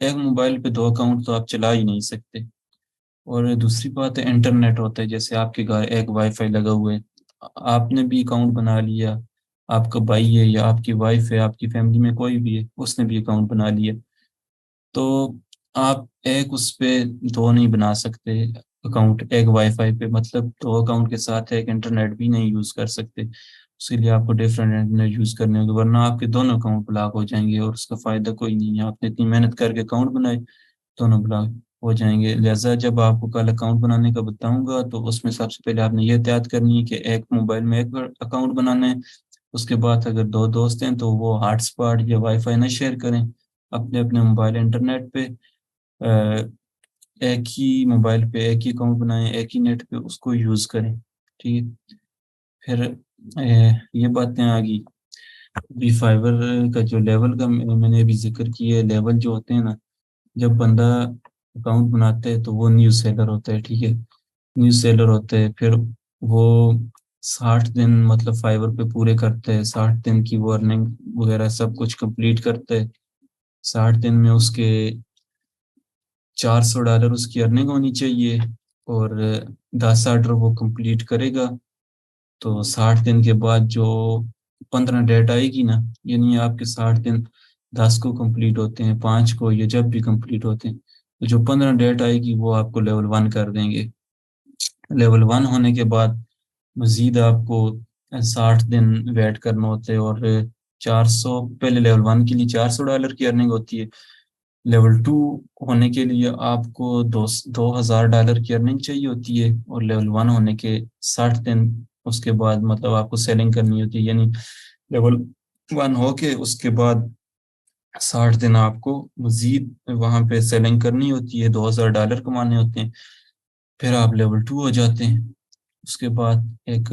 Speaker 1: ایک موبائل پہ دو اکاؤنٹ تو آپ چلا ہی نہیں سکتے. اور دوسری بات ہے انٹرنیٹ ہوتا ہے. جیسے آپ کے گھر ایک وائی فائی لگا ہوا ہے، آپ نے بھی اکاؤنٹ بنا لیا، آپ کا بھائی ہے یا آپ کی وائف ہے، آپ کی فیملی میں کوئی بھی ہے، اس نے بھی اکاؤنٹ بنا لیا، تو آپ ایک اس پہ دو نہیں بنا سکتے اکاؤنٹ ایک وائی فائی پہ. مطلب دو اکاؤنٹ کے ساتھ ایک انٹرنیٹ بھی نہیں یوز کر سکتے. اس کے لیے آپ کو ڈفرینٹ انٹرنیٹ یوز کرنے ہوگے، ورنہ آپ کے دونوں اکاؤنٹ بلاک ہو جائیں گے اور اس کا فائدہ کوئی نہیں ہے. آپ نے اتنی محنت کر کے اکاؤنٹ بنائے، دونوں بلاک ہو جائیں گے. لہٰذا جب آپ کو کل اکاؤنٹ بنانے کا بتاؤں گا تو اس میں سب سے پہلے آپ نے یہ احتیاط کرنی ہے کہ ایک موبائل میں ایک اکاؤنٹ بنانا ہے. اس کے بعد اگر دو دوست ہیں تو وہ ہاٹ اسپاٹ یا وائی فائی نہ شیئر کریں، اپنے اپنے موبائل انٹرنیٹ پہ ایک ہی موبائل پہ ایک ہی اکاؤنٹ بنائیں، ایک ہی نیٹ پہ اس کو یوز کریں. ٹھیک ہے. پھر یہ باتیں آ گئی ابھی فائبر کا جو لیول کا میں نے ابھی ذکر کیا ہے. لیول جو ہوتے ہیں نا، جب بندہ اکاؤنٹ بناتا ہے تو وہ نیو سیلر ہوتا ہے. ٹھیک ہے، نیو سیلر ہوتا ہے. پھر وہ 60 دن مطلب فائبر پہ پورے کرتے ہیں. 60 دن کی وہ ارننگ وغیرہ سب کچھ کمپلیٹ کرتے ہیں. 60 دن میں اس کے $400 اس کی ارننگ ہونی چاہیے، اور 10 آرڈر وہ کمپلیٹ کرے گا. تو 60 دن کے بعد جو 15 ڈیٹ آئے گی نا، یعنی آپ کے 60 دن 10 کو کمپلیٹ ہوتے ہیں، 5 کو، یا جب بھی کمپلیٹ ہوتے ہیں، تو جو 15 ڈیٹ آئے گی وہ آپ کو لیول 1 کر دیں گے. لیول 1 ہونے کے بعد مزید آپ کو 60 دن ویٹ کرنا ہوتا ہے. اور 400 پہلے لیول 1 کے لیے $400 کی ارننگ ہوتی ہے. لیول 2 ہونے کے لیے آپ کو $2000 کی ارننگ چاہیے ہوتی ہے. اور لیول 1 ہونے کے 60 دن اس کے بعد مطلب آپ کو سیلنگ کرنی ہوتی ہے. یعنی لیول 1 ہو کے اس کے بعد 60 دن آپ کو مزید وہاں پہ سیلنگ کرنی ہوتی ہے، $2000 کمانے ہوتے ہیں. پھر آپ لیول 2 ہو جاتے ہیں. اس کے بعد ایک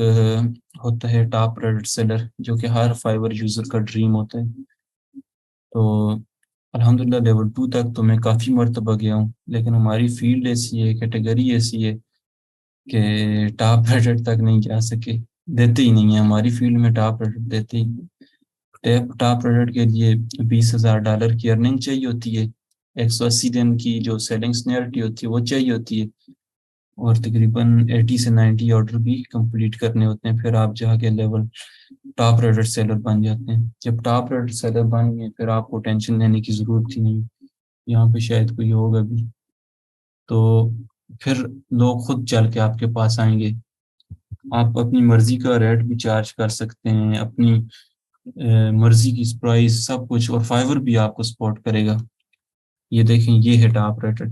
Speaker 1: ہوتا ہے ٹاپ ریٹ سیلر، جو کہ ہر فائبر یوزر کا ڈریم ہوتا ہے. تو الحمدللہ لیول 2 تک تو میں کافی مرتبہ گیا ہوں، لیکن ہماری فیلڈ ایسی ہے، کیٹیگری ایسی ہے کہ ٹاپ ریٹڈ تک نہیں جا سکے. دیتے ہی نہیں ہیں ہماری فیلڈ میں، ٹاپ ریٹڈ دیتے ہی نہیں. ٹاپ ریٹڈ کے لیے $20,000 کی ارننگ چاہیے ہوتی ہے. 180 دن کی جو سیلنگ سنیرٹی ہوتی ہے وہ چاہیے ہوتی ہے، اور تقریباً 80 سے 90 آرڈر بھی کمپلیٹ کرنے ہوتے ہیں. پھر آپ جا کے لیول ٹاپ ریٹڈ سیلر بن جاتے ہیں. جب ٹاپ ریٹڈ سیلر بن گئے پھر آپ کو ٹینشن لینے کی ضرورت ہی نہیں. یہاں پہ شاید کوئی ہوگا بھی، تو پھر لوگ خود چل کے آپ کے پاس آئیں گے. آپ اپنی مرضی کا ریٹ بھی چارج کر سکتے ہیں، اپنی مرضی کی پرائس سب کچھ، اور فائبر بھی آپ کو سپورٹ کرے گا. یہ دیکھیں، یہ ہے ٹاپ ریٹڈ.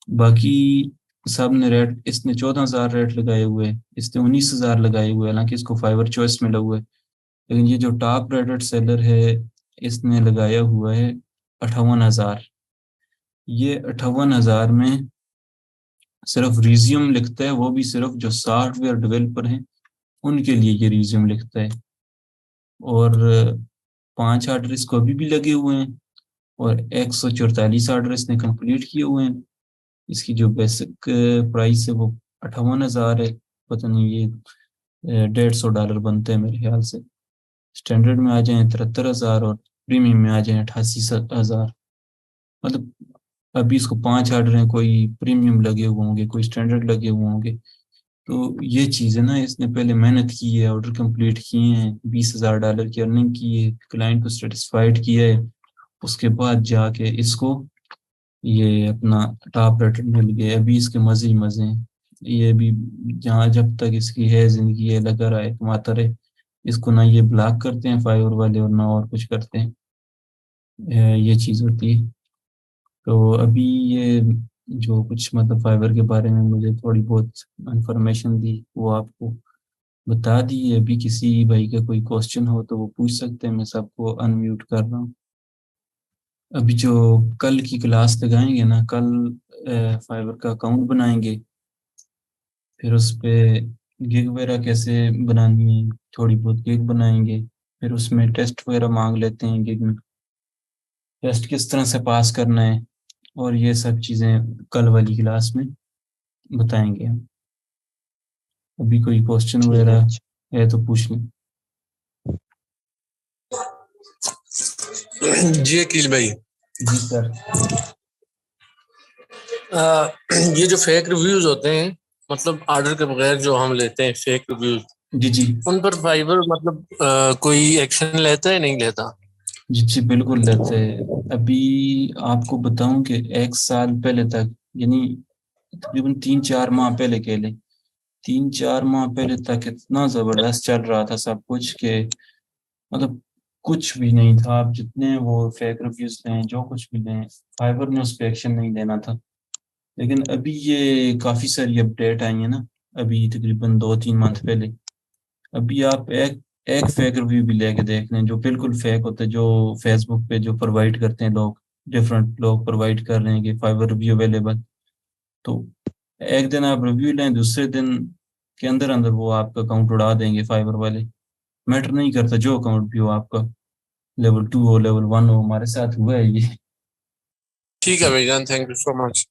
Speaker 1: باقی سب نے ریٹ، اس نے 14,000 ریٹ لگائے ہوئے، اس نے 19,000 لگائے ہوئے، حالانکہ اس کو فائبر چوائس میں لگا ہوا ہے. لیکن یہ جو ٹاپ ریٹڈ سیلر ہے اس نے لگایا ہوا ہے 58,000. یہ 58,000 میں صرف ریزیوم لکھتا ہے، وہ بھی صرف جو سافٹ ویئر ڈیولپر ہیں ان کے لیے یہ ریزیوم لکھتا ہے. اور 5 آرڈر اس کو ابھی بھی لگے ہوئے ہیں، اور 144 آرڈر اس نے کمپلیٹ کیے ہوئے ہیں. اس کی جو بیسک پرائس ہے وہ 58,000 ہے. پتہ نہیں یہ $150 بنتے ہیں میرے خیال سے. اسٹینڈرڈ میں آ جائیں 73,000 اور پریمیم میں آ جائیں 88,000. مطلب ابھی اس کو 5 آرڈر ہیں، کوئی پریمیم لگے ہوئے ہوں گے، کوئی اسٹینڈرڈ لگے ہوئے ہوں گے. تو یہ چیز ہے نا، اس نے پہلے محنت کی ہے، آرڈر کمپلیٹ کیے ہیں، $20,000 کی ارننگ کی ہے، کلائنٹ کو سیٹسفائیڈ کیا ہے. اس کے بعد جا کے اس کو یہ اپنا ٹاپ ریٹر مل گیا. ابھی اس کے مزے ہی مزے ہیں. یہ بھی جہاں جب تک اس کی ہے زندگی ہے لگا رہا ہے، کماتا رہے. اس کو نہ یہ بلاک کرتے ہیں فائبر والے اور نہ اور کچھ کرتے ہیں. یہ چیز ہوتی ہے. تو ابھی یہ جو کچھ مطلب فائبر کے بارے میں مجھے تھوڑی بہت انفارمیشن دی وہ آپ کو بتا دی. ابھی کسی بھائی کا کوئی کوسچن ہو تو وہ پوچھ سکتے ہیں. میں سب کو ان میوٹ کر رہا ہوں. ابھی جو کل کی کلاس لگائیں گے نا، کل فائبر کا اکاؤنٹ بنائیں گے، پھر اس پہ گگ وغیرہ کیسے بنانی ہے، تھوڑی بہت گگ بنائیں گے، پھر اس میں ٹیسٹ وغیرہ مانگ لیتے ہیں، گگ میں ٹیسٹ کس طرح سے پاس کرنا ہے، اور یہ سب چیزیں کل والی کلاس میں بتائیں گے ہم۔ ابھی کوئی کوشچن
Speaker 3: ٹھیک ہے
Speaker 1: وغیرہ
Speaker 3: اچھا۔
Speaker 1: ہے تو پوچھ لیں۔
Speaker 2: جی عقیل بھائی،
Speaker 1: جی سر۔
Speaker 2: یہ جو فیک ریویوز ہوتے ہیں، مطلب آرڈر کے بغیر جو ہم لیتے ہیں فیک ریویوز،
Speaker 1: جی جی
Speaker 2: ان پر فائبر مطلب کوئی ایکشن لیتا ہے نہیں لیتا؟
Speaker 1: جی جی بالکل لیتے ہیں۔ ابھی آپ کو بتاؤں کہ 1 سال پہلے تک، یعنی تقریباً 3-4 ماہ پہلے کے لیں، 3-4 ماہ پہلے تک اتنا زبردست چل رہا تھا سب کچھ کہ مطلب کچھ بھی نہیں تھا۔ آپ جتنے وہ فیک ریویوز لیں، جو کچھ بھی لیں، فائبر نے اس پہ ایکشن نہیں لینا تھا۔ لیکن ابھی یہ کافی ساری اپڈیٹ آئی ہیں نا، ابھی تقریباً 2-3 منتھ پہلے۔ ابھی آپ ایک فیک ریویو بھی لے کے دیکھ لیں جو بالکل فیک ہوتے، جو فیس بک پہ جو پرووائڈ کرتے ہیں لوگ، ڈفرینٹ لوگ پرووائڈ کر رہے ہیں کہ فائبر ریویو اویلیبل، تو ایک دن آپ ریویو لیں، دوسرے دن کے اندر اندر وہ آپ کا اکاؤنٹ اڑا دیں گے فائبر والے۔ میٹر نہیں کرتا جو اکاؤنٹ بھی ہو آپ کا، لیول 2 ہو لیول 1 ہو، ہمارے ساتھ ہوا ہے یہ۔
Speaker 2: ٹھیک ہے بھائی جان، تھینک یو سو مچ۔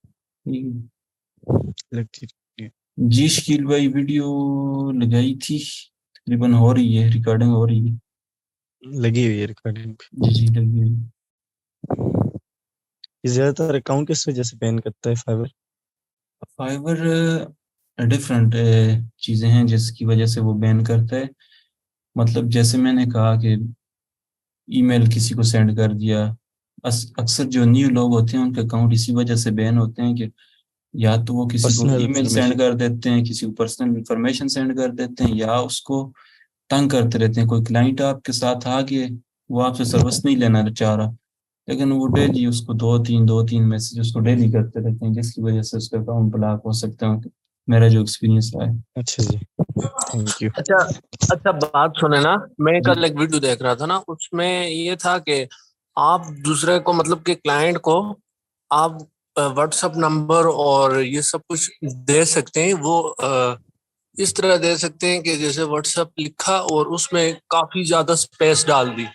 Speaker 1: جی شکیل بھائی، ویڈیو لگائی تھی، تقریباً ہو رہی ہے، ریکارڈنگ ہو رہی ہے۔
Speaker 3: لگی ہوئی ہے ریکارڈنگ پہ۔
Speaker 1: جی جی لگی ہوئی۔
Speaker 3: یہ زیادہ تر اکاؤنٹ کس وجہ سے بین کرتا ہے فائبر؟
Speaker 1: فائبر ڈفرینٹ چیزیں ہیں جس کی وجہ سے وہ بین کرتا ہے۔ مطلب جیسے میں نے کہا کہ ای میل کسی کو سینڈ کر دیا، اکثر جو نیو لوگ ہوتے ہیں ان کے اکاؤنٹ اسی وجہ سے بین ہوتے ہیں کہ یا تو وہ کسی کو
Speaker 3: پرسنل
Speaker 1: ای میل
Speaker 3: انفارمیشن۔
Speaker 1: سینڈ کر دیتے ہیں، کسی کو پرسنل انفارمیشن سینڈ کر دیتے ہیں، یا اس کو تنگ کرتے رہتے ہیں۔ کوئی کلائنٹ آپ کے ساتھ آ کے وہ آپ سے سروس نہیں لینا چاہ رہا، لیکن وہ ڈیلی اس کو دو تین میسج اس کو ڈیلی کرتے رہتے ہیں، جس کی وجہ سے اس کا اکاؤنٹ بلاک ہو سکتا ہے۔ میرا جو ایکسپیرینس رہا ہے۔
Speaker 3: اچھا جی، تھینک یو۔
Speaker 2: اچھا اچھا، بات سنیں نا، میں
Speaker 1: جی
Speaker 2: کل ایک ویڈیو دیکھ رہا تھا نا، اس میں یہ تھا کہ آپ دوسرے کو مطلب کہ کلائنٹ کو آپ واٹس ایپ نمبر اور یہ سب کچھ دے سکتے ہیں، وہ اس طرح دے سکتے ہیں کہ جیسے واٹس ایپ لکھا اور اس میں کافی زیادہ سپیس ڈال دی،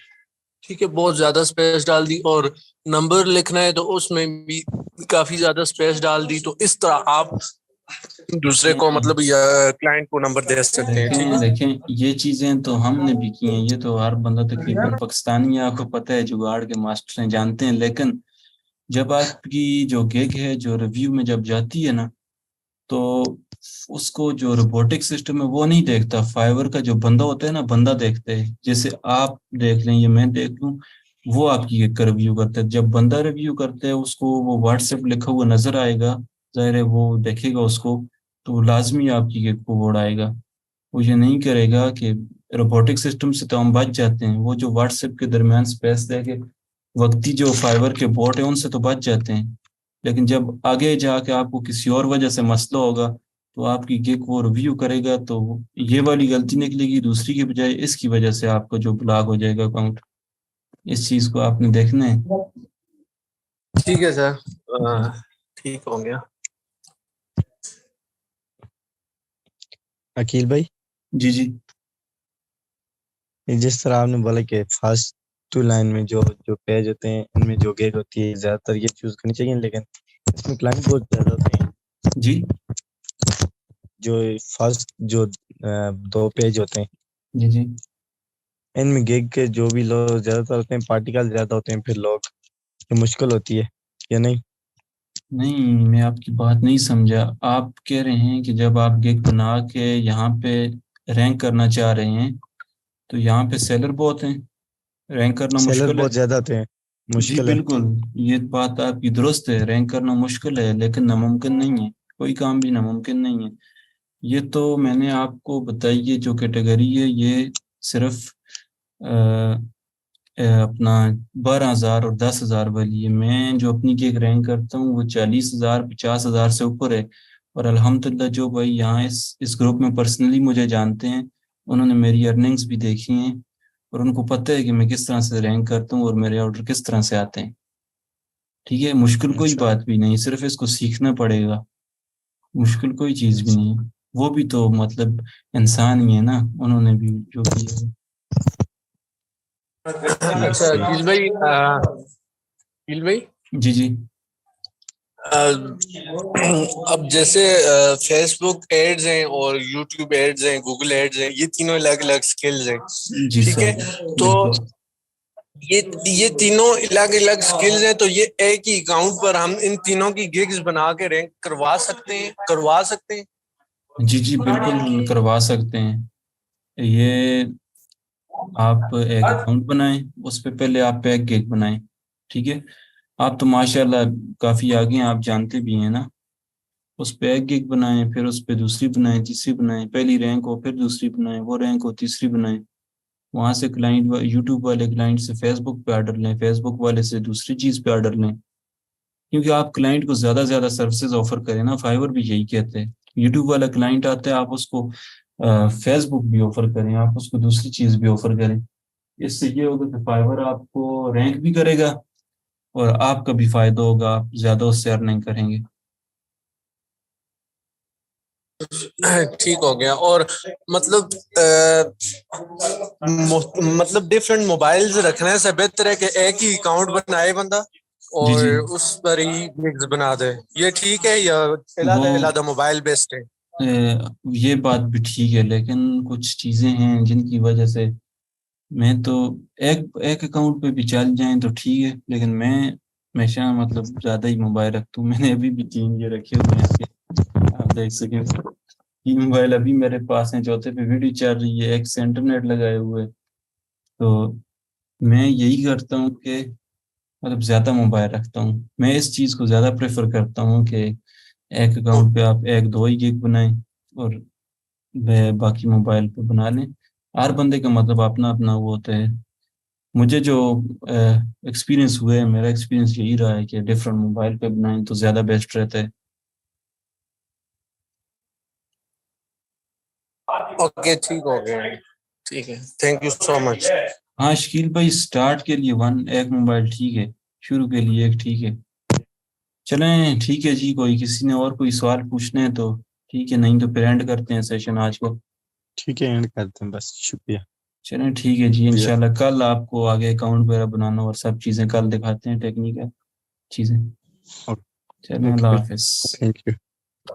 Speaker 2: ٹھیک ہے، بہت زیادہ سپیس ڈال دی، اور نمبر لکھنا ہے تو اس میں بھی کافی زیادہ سپیس ڈال دی، تو اس طرح آپ دوسرے کو
Speaker 1: دیکھیں
Speaker 2: مطلب یا کلائنٹ کو نمبر دے سکتے ہیں، ٹھیک
Speaker 1: دیکھیں
Speaker 2: ہے۔
Speaker 1: دیکھیں یہ چیزیں تو ہم نے بھی کی ہیں، یہ تو ہر بندہ تقریباً پاکستانی آپ کو پتہ ہے جگاڑ کے ماسٹر ہیں، جانتے ہیں۔ لیکن جب آپ کی جو گیگ ہے جو ریویو میں جب جاتی ہے نا، تو اس کو جو روبوٹک سسٹم ہے وہ نہیں دیکھتا، فائبر کا جو بندہ ہوتا ہے نا، بندہ دیکھتے ہیں۔ جیسے آپ دیکھ لیں یا میں دیکھ لوں، وہ آپ کی گیگ کا ریویو کرتا ہے۔ جب بندہ ریویو کرتا ہے اس کو وہ واٹس ایپ لکھا ہوا نظر آئے گا، ظاہر ہے وہ دیکھے گا اس کو، تو لازمی آپ کی گیگ کو وہ اڑائے گا۔ وہ یہ نہیں کرے گا کہ روبوٹک سسٹم سے تو ہم بچ جاتے ہیں، وہ جو واٹس ایپ کے درمیان سپیس دے کے وقتی جو فائبر کے بوٹ ہیں ان سے تو بچ جاتے ہیں، لیکن جب آگے جا کے آپ کو کسی اور وجہ سے مسئلہ ہوگا تو آپ کی گیگ وہ ریویو کرے گا، تو یہ والی غلطی نکلے گی دوسری کی بجائے، اس کی وجہ سے آپ کو جو بلاک ہو جائے گا اکاؤنٹ۔ اس چیز کو آپ نے دیکھنا ہے۔
Speaker 2: ٹھیک ہے سر،
Speaker 1: جی
Speaker 2: ٹھیک ہو گیا۔
Speaker 3: عقیل بھائی،
Speaker 1: جی جی
Speaker 3: جس طرح آپ نے بولا کہ فاسٹ ٹو لائن میں جو جو پیج ہوتے ہیں ان میں جو گیگ ہوتی ہے زیادہ تر یہ چوز کرنی چاہیے، لیکن اس میں کلائنٹ بہت زیادہ ہوتے ہیں۔
Speaker 1: جی
Speaker 3: جو فرسٹ جو 2 پیج ہوتے ہیں
Speaker 1: جی جی
Speaker 3: ان میں گیگ کے جو بھی لوگ زیادہ تر ہوتے ہیں پارٹیکل زیادہ ہوتے ہیں، پھر لوگ یہ مشکل ہوتی ہے یا نہیں؟
Speaker 1: نہیں، میں آپ کی بات نہیں سمجھا۔ آپ کہہ رہے ہیں کہ جب آپ گیگ بنا کے یہاں پہ رینک کرنا چاہ رہے ہیں تو یہاں پہ سیلر بہت ہیں، رینک کرنا
Speaker 3: سیلر
Speaker 1: مشکل ہے۔
Speaker 3: بہت زیادہ ہوتے ہیں،
Speaker 1: جی
Speaker 3: مشکل ہے۔
Speaker 1: بالکل، یہ بات آپ کی درست ہے، رینک کرنا مشکل ہے لیکن ناممکن نہیں ہے، کوئی کام بھی ناممکن نہیں ہے۔ یہ تو میں نے آپ کو بتائی، یہ جو کیٹیگری ہے یہ صرف اپنا 12,000 اور 10,000 والی ہے۔ میں جو اپنی کیک رینک کرتا ہوں وہ 40,000 50,000 سے اوپر ہے، اور الحمدللہ جو بھائی یہاں اس گروپ میں پرسنلی مجھے جانتے ہیں، انہوں نے میری ارننگز بھی دیکھی ہیں اور ان کو پتہ ہے کہ میں کس طرح سے رینک کرتا ہوں اور میرے آرڈر کس طرح سے آتے ہیں۔ ٹھیک ہے، مشکل کوئی
Speaker 3: اچھا،
Speaker 1: بات بھی نہیں، صرف اس کو سیکھنا پڑے گا، مشکل کوئی چیز بھی
Speaker 3: اچھا،
Speaker 1: نہیں ہے۔ وہ بھی تو مطلب انسان ہی ہے نا, انہوں نے بھی جو کیا ہے.
Speaker 2: اچھا عقیل بھائی
Speaker 1: جی جی
Speaker 2: اب جیسے فیس بک ایڈز ہیں اور یوٹیوب ایڈز ہیں, گوگل ایڈز ہیں, یہ تینوں الگ الگ سکلز ہیں,
Speaker 1: جی
Speaker 2: ٹھیک
Speaker 1: سر
Speaker 2: ہے. تو
Speaker 1: بالکل.
Speaker 2: یہ تینوں الگ الگ سکلز ہیں, تو یہ ایک ہی اکاؤنٹ پر ہم ان تینوں کی گگز بنا کے رینک کروا سکتے ہیں.
Speaker 1: جی جی بالکل کروا سکتے ہیں. یہ آپ ایک اکاؤنٹ بنائیں, اس پہ پہلے آپ ایک گگ بنائیں, ٹھیک ہے. آپ تو ماشاء اللہ کافی آگے ہیں, آپ جانتے بھی ہیں نا. اس پہ ایک گگ بنائیں, پھر اس پہ دوسری بنائیں, تیسری بنائیں, پہلی رینک ہو پھر دوسری بنائیں, وہ رینک ہو تیسری بنائیں. وہاں سے کلائنٹ یوٹیوب والے کلائنٹ سے فیس بک پہ آرڈر لیں, فیس بک والے سے دوسری چیز پہ آرڈر لیں, کیونکہ آپ کلائنٹ کو زیادہ سے زیادہ سروسز آفر کریں نا. فائیور بھی یہی کہتے ہیں, یوٹیوب والا کلائنٹ آتا ہے, آپ اس کو فیس بک بھی آفر کریں, آپ اس کو دوسری چیز بھی آفر کریں. اس سے یہ ہوگا کہ فائیور آپ کو رینک بھی کرے گا اور آپ کا بھی فائدہ ہوگا, آپ زیادہ اس سے ارننگ کریں گے.
Speaker 2: ٹھیک ہو گیا. اور مطلب مطلب ڈفرینٹ موبائلز رکھنے سے بہتر ہے کہ ایک ہی اکاؤنٹ بنائے بندہ
Speaker 1: جی
Speaker 2: اور
Speaker 1: جی
Speaker 2: اس پر ہی گگز بنا دے, یہ ٹھیک ہے یا
Speaker 1: وہ
Speaker 2: علیحدہ علیحدہ موبائل بیسڈ ہے؟
Speaker 1: یہ بات بھی ٹھیک ہے, لیکن کچھ چیزیں ہیں جن کی وجہ سے میں تو ایک اکاؤنٹ پہ بھی چل جائیں تو ٹھیک ہے, لیکن میں ہمیشہ مطلب زیادہ ہی موبائل رکھتا ہوں. میں نے ابھی بھی 3 یہ رکھے ہوئے ہیں کہ آپ دیکھ سکیں. 3 موبائل ابھی میرے پاس ہیں, چوتھے پہ ویڈیو چل رہی ہے, ایک سے انٹرنیٹ لگائے ہوئے. تو میں یہی کرتا ہوں کہ مطلب زیادہ موبائل رکھتا ہوں. میں اس چیز کو زیادہ پریفر کرتا ہوں کہ ایک اکاؤنٹ پہ آپ 1-2 ہی گگ بنائیں اور باقی موبائل پہ بنا لیں. ہر بندے کا مطلب اپنا اپنا وہ ہوتا ہے. مجھے جو ایکسپیرینس ہوئے ہے, میرا ایکسپیرینس یہی رہا ہے کہ ڈفرینٹ موبائل پہ بنائیں تو زیادہ بیسٹ رہتا ہے.
Speaker 2: اوکے ٹھیک ہو گیا, ٹھیک ہے, تھینک یو سو مچ.
Speaker 1: ہاں شکیل بھائی, سٹارٹ کے لیے ایک موبائل ٹھیک ہے, شروع کے لیے ایک ٹھیک ہے. چلیں ٹھیک ہے جی, کوئی کسی نے اور کوئی سوال پوچھنے ہیں تو ٹھیک ہے, نہیں تو پھر اینڈ کرتے ہیں سیشن آج کو.
Speaker 3: ٹھیک ہے, اینڈ کرتے ہیں, بس شکریہ.
Speaker 1: چلیں ٹھیک ہے جی, انشاءاللہ کل آپ کو آگے اکاؤنٹ وغیرہ بنانا اور سب چیزیں کل دکھاتے ہیں, ٹیکنیکل چیزیں. چلیں اللہ
Speaker 3: اوکے,
Speaker 1: حافظ.
Speaker 3: Thank you.